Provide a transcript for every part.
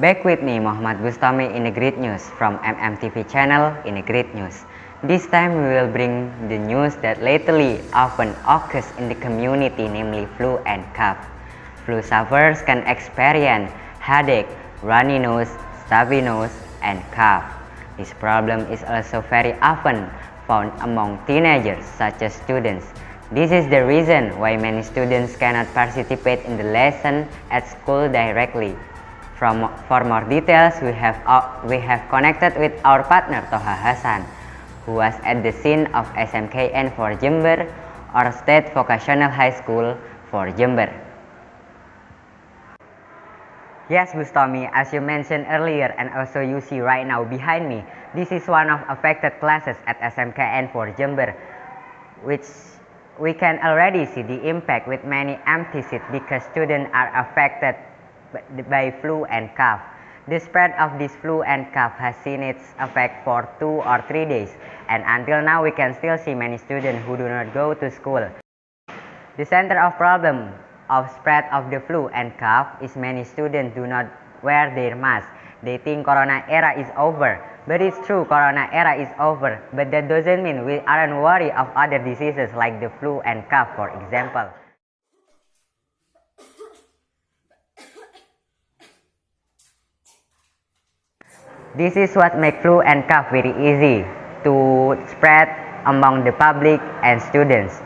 Back with me, Mohammad Bustomi in the Great News from MMTV channel in the Great News. This time we will bring the news that lately often occurs in the community, namely flu and cough. Flu sufferers can experience headache, runny nose, stuffy nose, and cough. This problem is also very often found among teenagers such as students. This is the reason why many students cannot participate in the lesson at school directly. For more details, we have connected with our partner Toha Hasan, who was at the scene of SMKN for Jember, or State Vocational High School for Jember. Yes, Bustomi, as you mentioned earlier and also you see right now behind me, this is one of affected classes at SMKN for Jember, which we can already see the impact with many empty seats because students are affected by flu and cough. The spread of this flu and cough has seen its effect for 2 or 3 days, and until now we can still see many students who do not go to school. The center of problem of spread of the flu and cough is many students do not wear their mask. They think corona era is over, but it's true, corona era is over, but that doesn't mean we aren't worried of other diseases like the flu and cough, for example. This is what makes flu and cough very easy to spread among the public and students.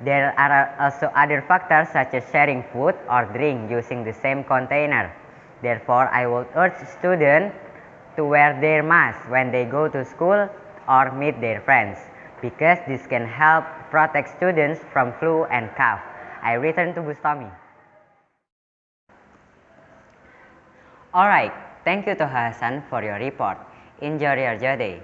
There are also other factors such as sharing food or drink using the same container. Therefore, I would urge students to wear their mask when they go to school or meet their friends, because this can help protect students from flu and cough. I return to Bustomi. Alright, thank you to Hasan for your report. Enjoy your day.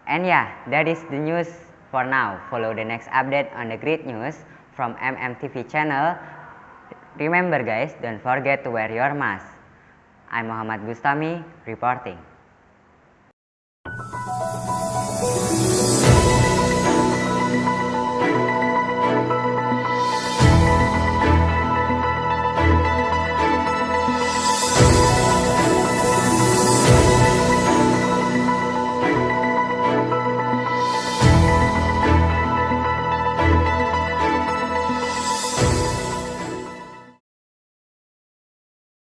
And yeah, that is the news for now. Follow the next update on the Great News from MMTV channel. Remember guys, don't forget to wear your mask. I'm Mohammad Bustomi reporting.